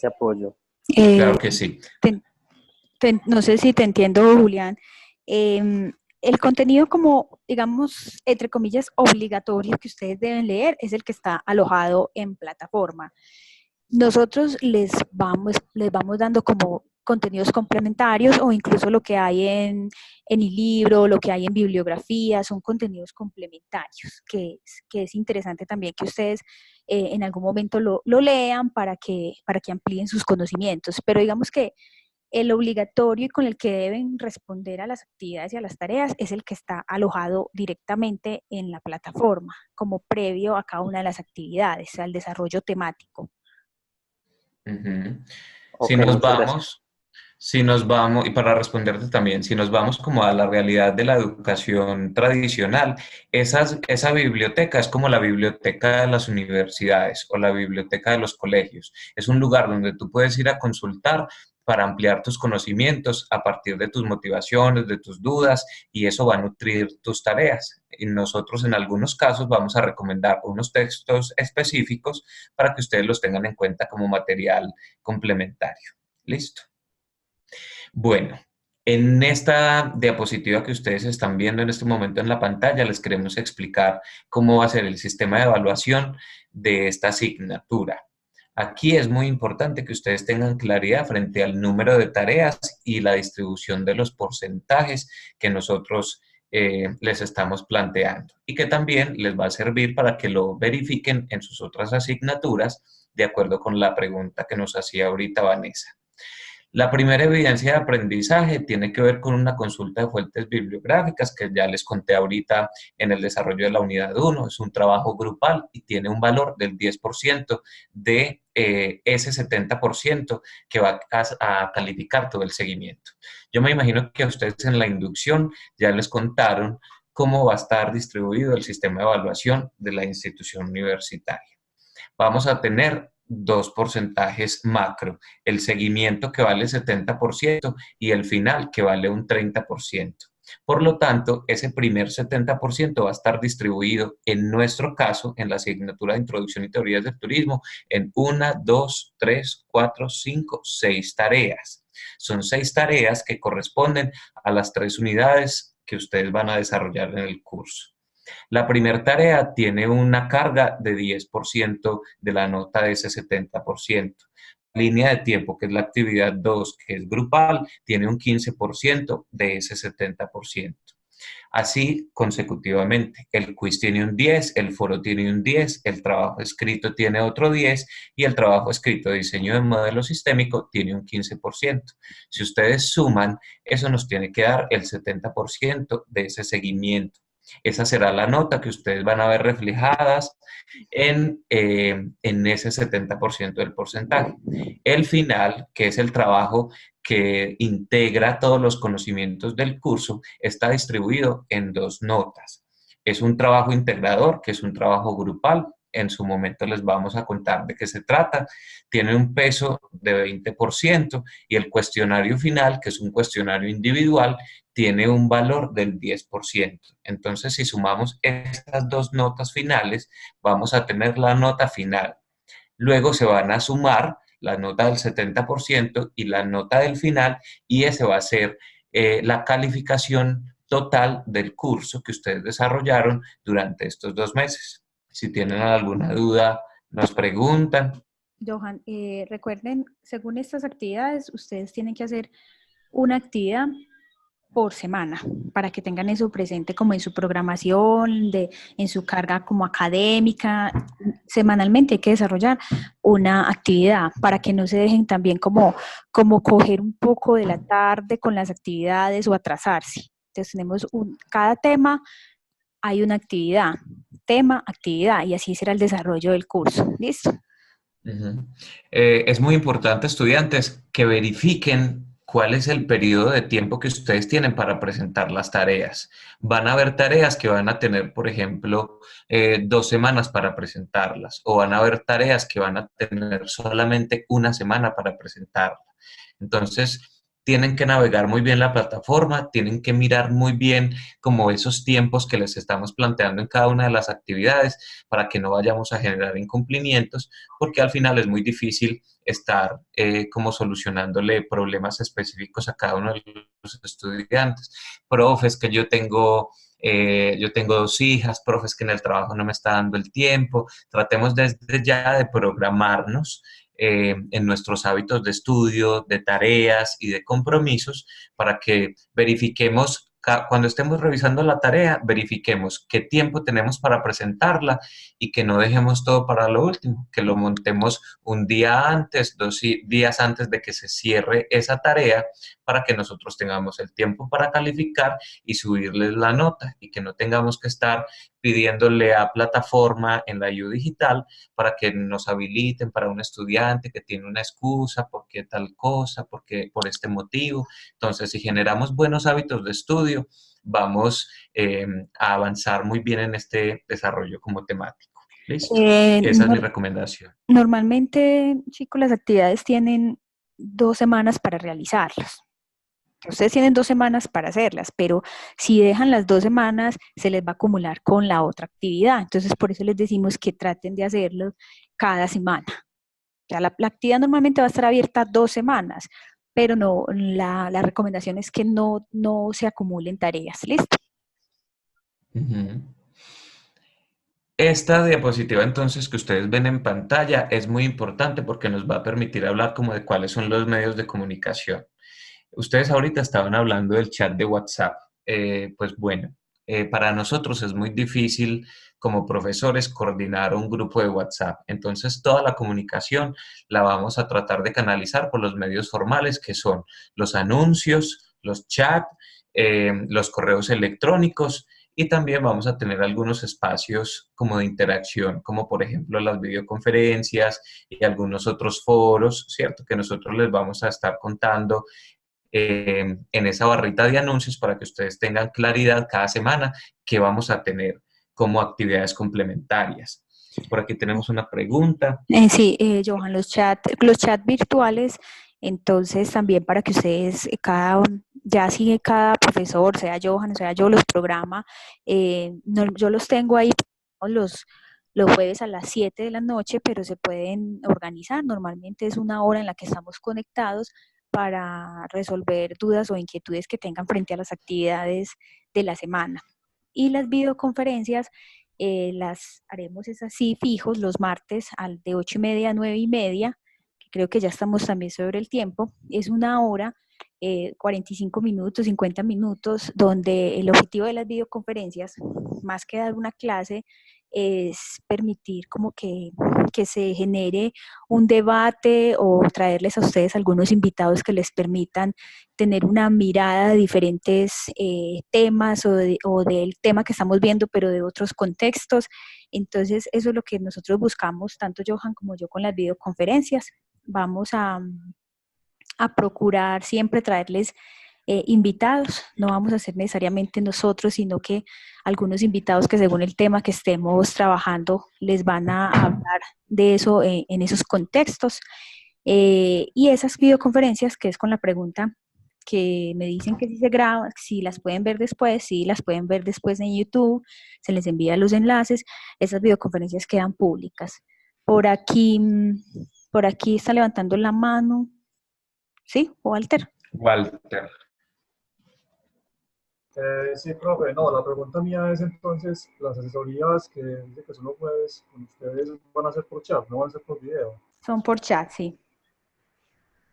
[SPEAKER 7] apoyo.
[SPEAKER 2] Claro que sí.
[SPEAKER 1] No sé si te entiendo, Julián. El contenido como, digamos, entre comillas, obligatorio que ustedes deben leer es el que está alojado en plataforma. Nosotros les vamos dando como contenidos complementarios o incluso lo que hay en el libro, lo que hay en bibliografía, son contenidos complementarios, que es interesante también que ustedes en algún momento lo lean para que amplíen sus conocimientos. Pero digamos que el obligatorio y con el que deben responder a las actividades y a las tareas es el que está alojado directamente en la plataforma, como previo a cada una de las actividades, al desarrollo temático.
[SPEAKER 2] Si nos vamos, y para responderte también, si nos vamos como a la realidad de la educación tradicional, esa biblioteca es como la biblioteca de las universidades o la biblioteca de los colegios. Es un lugar donde tú puedes ir a consultar para ampliar tus conocimientos a partir de tus motivaciones, de tus dudas, y eso va a nutrir tus tareas. Y nosotros en algunos casos vamos a recomendar unos textos específicos para que ustedes los tengan en cuenta como material complementario. Listo. Bueno, en esta diapositiva que ustedes están viendo en este momento en la pantalla, les queremos explicar cómo va a ser el sistema de evaluación de esta asignatura. Aquí es muy importante que ustedes tengan claridad frente al número de tareas y la distribución de los porcentajes que nosotros les estamos planteando y que también les va a servir para que lo verifiquen en sus otras asignaturas de acuerdo con la pregunta que nos hacía ahorita Vanessa. La primera evidencia de aprendizaje tiene que ver con una consulta de fuentes bibliográficas que ya les conté ahorita en el desarrollo de la unidad 1. Es un trabajo grupal y tiene un valor del 10% de ese 70% que va a calificar todo el seguimiento. Yo me imagino que a ustedes en la inducción ya les contaron cómo va a estar distribuido el sistema de evaluación de la institución universitaria. Vamos a tener dos porcentajes macro, el seguimiento que vale 70% y el final que vale un 30%. Por lo tanto, ese primer 70% va a estar distribuido, en nuestro caso, en la asignatura de Introducción y Teorías del Turismo, en 1, 2, 3, 4, 5, 6 tareas. Son 6 tareas que corresponden a las 3 unidades que ustedes van a desarrollar en el curso. La primera tarea tiene una carga de 10% de la nota de ese 70%. La línea de tiempo, que es la actividad 2, que es grupal, tiene un 15% de ese 70%. Así consecutivamente. El quiz tiene un 10, el foro tiene un 10, el trabajo escrito tiene otro 10 y el trabajo escrito de diseño de modelo sistémico tiene un 15%. Si ustedes suman, eso nos tiene que dar el 70% de ese seguimiento. Esa será la nota que ustedes van a ver reflejadas en ese 70% del porcentaje. El final, que es el trabajo que integra todos los conocimientos del curso, está distribuido en 2 notas. Es un trabajo integrador, que es un trabajo grupal. En su momento les vamos a contar de qué se trata. Tiene un peso de 20% y el cuestionario final, que es un cuestionario individual, tiene un valor del 10%. Entonces, si sumamos estas 2 notas finales, vamos a tener la nota final. Luego se van a sumar la nota del 70% y la nota del final, y ese va a ser la calificación total del curso que ustedes desarrollaron durante estos 2 meses. Si tienen alguna duda, nos preguntan.
[SPEAKER 1] Johan, recuerden, según estas actividades, ustedes tienen que hacer una actividad por semana, para que tengan eso presente como en su programación, en su carga como académica. Semanalmente hay que desarrollar una actividad para que no se dejen también como coger un poco de la tarde con las actividades o atrasarse. Entonces tenemos cada tema hay una actividad, tema, actividad, y así será el desarrollo del curso. ¿Listo?
[SPEAKER 2] Es muy importante, estudiantes, que verifiquen cuál es el periodo de tiempo que ustedes tienen para presentar las tareas. Van a haber tareas que van a tener, por ejemplo, 2 semanas para presentarlas, o van a haber tareas que van a tener solamente 1 semana para presentarlas. Entonces, tienen que navegar muy bien la plataforma, tienen que mirar muy bien como esos tiempos que les estamos planteando en cada una de las actividades para que no vayamos a generar incumplimientos, porque al final es muy difícil estar como solucionándole problemas específicos a cada uno de los estudiantes. Profes, que yo tengo 2 hijas, profes, que en el trabajo no me está dando el tiempo. Tratemos desde ya de programarnos en nuestros hábitos de estudio, de tareas y de compromisos para que verifiquemos, cuando estemos revisando la tarea, verifiquemos qué tiempo tenemos para presentarla y que no dejemos todo para lo último, que lo montemos un día antes, 2 días antes de que se cierre esa tarea para que nosotros tengamos el tiempo para calificar y subirles la nota y que no tengamos que estar pidiéndole a plataforma en la IU Digital para que nos habiliten para un estudiante que tiene una excusa, porque tal cosa, porque por este motivo. Entonces, si generamos buenos hábitos de estudio, vamos a avanzar muy bien en este desarrollo como temático. ¿Listo? Esa es mi recomendación.
[SPEAKER 1] Normalmente, chicos, las actividades tienen 2 semanas para realizarlas. Ustedes tienen 2 semanas para hacerlas, pero si dejan las 2 semanas, se les va a acumular con la otra actividad. Entonces, por eso les decimos que traten de hacerlo cada semana. O sea, la actividad normalmente va a estar abierta 2 semanas, pero no, la recomendación es que no se acumulen tareas. ¿Listo?
[SPEAKER 2] Esta diapositiva entonces que ustedes ven en pantalla es muy importante porque nos va a permitir hablar como de cuáles son los medios de comunicación. Ustedes ahorita estaban hablando del chat de WhatsApp. Pues bueno, para nosotros es muy difícil como profesores coordinar un grupo de WhatsApp. Entonces, toda la comunicación la vamos a tratar de canalizar por los medios formales, que son los anuncios, los chats, los correos electrónicos, y también vamos a tener algunos espacios como de interacción, como por ejemplo las videoconferencias y algunos otros foros, ¿cierto? Que nosotros les vamos a estar contando en esa barrita de anuncios para que ustedes tengan claridad cada semana que vamos a tener como actividades complementarias. Por aquí tenemos una pregunta.
[SPEAKER 1] Sí, Johan, los chat virtuales, entonces también para que ustedes, ya si cada profesor, sea Johan o sea yo, los programa, yo los tengo ahí los jueves a las 7 de la noche, pero se pueden organizar. Normalmente es una hora en la que estamos conectados para resolver dudas o inquietudes que tengan frente a las actividades de la semana. Y las videoconferencias las haremos es así fijos los martes de 8:30 a 9:30, que creo que ya estamos también sobre el tiempo. Es una hora, 45 minutos, 50 minutos, donde el objetivo de las videoconferencias, más que dar una clase, es permitir como que se genere un debate o traerles a ustedes algunos invitados que les permitan tener una mirada de diferentes temas o del tema que estamos viendo, pero de otros contextos. Entonces, eso es lo que nosotros buscamos, tanto Johan como yo, con las videoconferencias. Vamos a procurar siempre traerles invitados, no vamos a ser necesariamente nosotros, sino que algunos invitados que según el tema que estemos trabajando les van a hablar de eso en esos contextos. Y esas videoconferencias, que es con la pregunta que me dicen que si se graban, si las pueden ver después, si las pueden ver después en YouTube, se les envía los enlaces, esas videoconferencias quedan públicas. Por aquí está levantando la mano, ¿sí? Walter.
[SPEAKER 2] Walter.
[SPEAKER 5] Sí, profe, no, la pregunta mía es entonces, las asesorías que dice que son los jueves con ustedes van a ser por chat, no van a ser por video.
[SPEAKER 1] Son por chat, sí.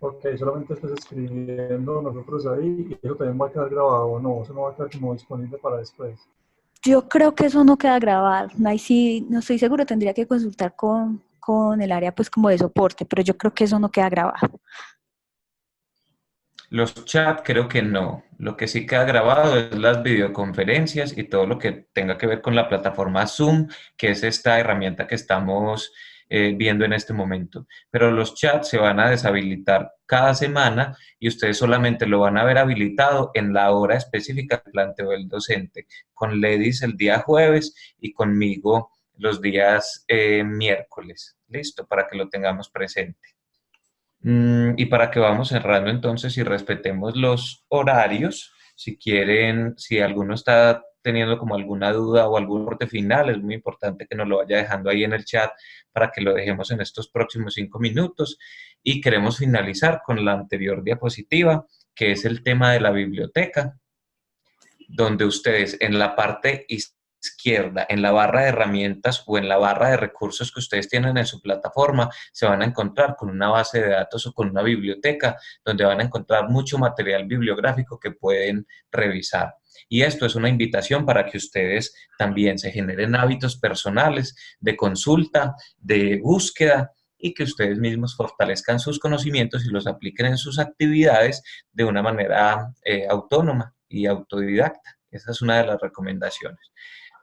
[SPEAKER 5] Ok, solamente estás escribiendo nosotros ahí y eso también va a quedar grabado, no, eso no va a quedar como disponible para después.
[SPEAKER 1] Yo creo que eso no queda grabado, ahí sí, no estoy seguro, tendría que consultar con el área pues como de soporte, pero yo creo que eso no queda grabado.
[SPEAKER 2] Los chats creo que no. Lo que sí queda grabado es las videoconferencias y todo lo que tenga que ver con la plataforma Zoom, que es esta herramienta que estamos viendo en este momento. Pero los chats se van a deshabilitar cada semana y ustedes solamente lo van a ver habilitado en la hora específica que planteó el docente, con Ledis el día jueves y conmigo los días miércoles. Listo, para que lo tengamos presente. Y para que vamos cerrando entonces y respetemos los horarios, si quieren, si alguno está teniendo como alguna duda o algún corte final, es muy importante que nos lo vaya dejando ahí en el chat para que lo dejemos en estos próximos 5 minutos. Y queremos finalizar con la anterior diapositiva, que es el tema de la biblioteca, donde ustedes en la parte izquierda, en la barra de herramientas o en la barra de recursos que ustedes tienen en su plataforma, se van a encontrar con una base de datos o con una biblioteca donde van a encontrar mucho material bibliográfico que pueden revisar. Y esto es una invitación para que ustedes también se generen hábitos personales de consulta, de búsqueda, y que ustedes mismos fortalezcan sus conocimientos y los apliquen en sus actividades de una manera autónoma y autodidacta. Esa es una de las recomendaciones.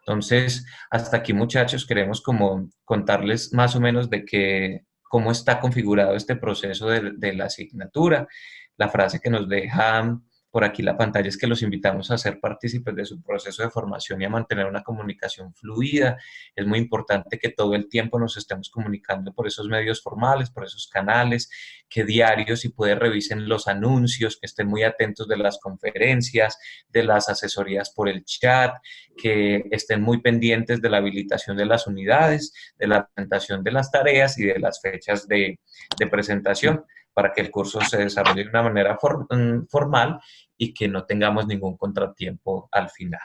[SPEAKER 2] Entonces, hasta aquí, muchachos, queremos como contarles más o menos de cómo está configurado este proceso de la asignatura. La frase que nos deja por aquí la pantalla es que los invitamos a ser partícipes de su proceso de formación y a mantener una comunicación fluida. Es muy importante que todo el tiempo nos estemos comunicando por esos medios formales, por esos canales, que diario, si puede, revisen los anuncios, que estén muy atentos de las conferencias, de las asesorías por el chat, que estén muy pendientes de la habilitación de las unidades, de la presentación de las tareas y de las fechas de presentación, para que el curso se desarrolle de una manera formal y que no tengamos ningún contratiempo al final.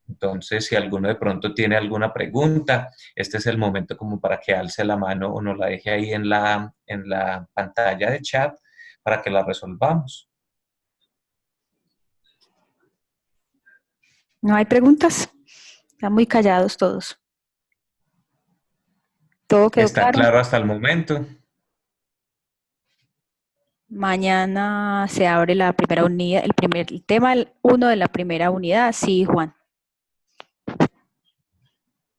[SPEAKER 2] Entonces, si alguno de pronto tiene alguna pregunta, este es el momento como para que alce la mano o nos la deje ahí en la pantalla de chat para que la resolvamos.
[SPEAKER 1] ¿No hay preguntas? Están muy callados todos. ¿Todo quedó
[SPEAKER 2] Está
[SPEAKER 1] claro?
[SPEAKER 2] claro hasta el momento.
[SPEAKER 1] Mañana se abre la primera unidad, el tema 1 de la primera unidad. Sí, Juan.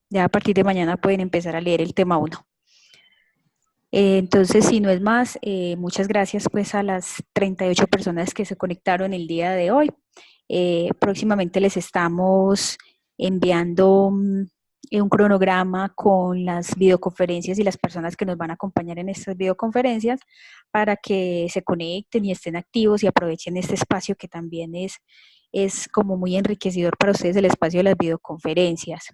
[SPEAKER 1] Ya a partir de mañana pueden empezar a leer el tema 1. Entonces, si no es más, muchas gracias pues a las 38 personas que se conectaron el día de hoy. Próximamente les estamos enviando un cronograma con las videoconferencias y las personas que nos van a acompañar en estas videoconferencias para que se conecten y estén activos y aprovechen este espacio que también es como muy enriquecedor para ustedes, el espacio de las videoconferencias.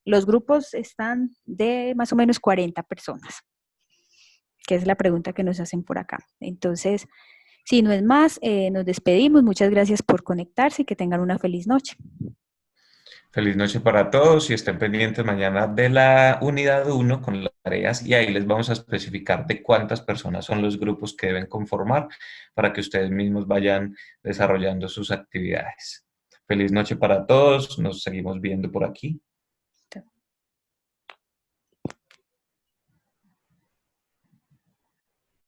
[SPEAKER 1] Los grupos están de más o menos 40 personas, que es la pregunta que nos hacen por acá. Entonces, si no es más, nos despedimos. Muchas gracias por conectarse y que tengan una feliz noche.
[SPEAKER 2] Feliz noche para todos y estén pendientes mañana de la unidad 1 con las tareas y ahí les vamos a especificar de cuántas personas son los grupos que deben conformar para que ustedes mismos vayan desarrollando sus actividades. Feliz noche para todos, nos seguimos viendo por aquí.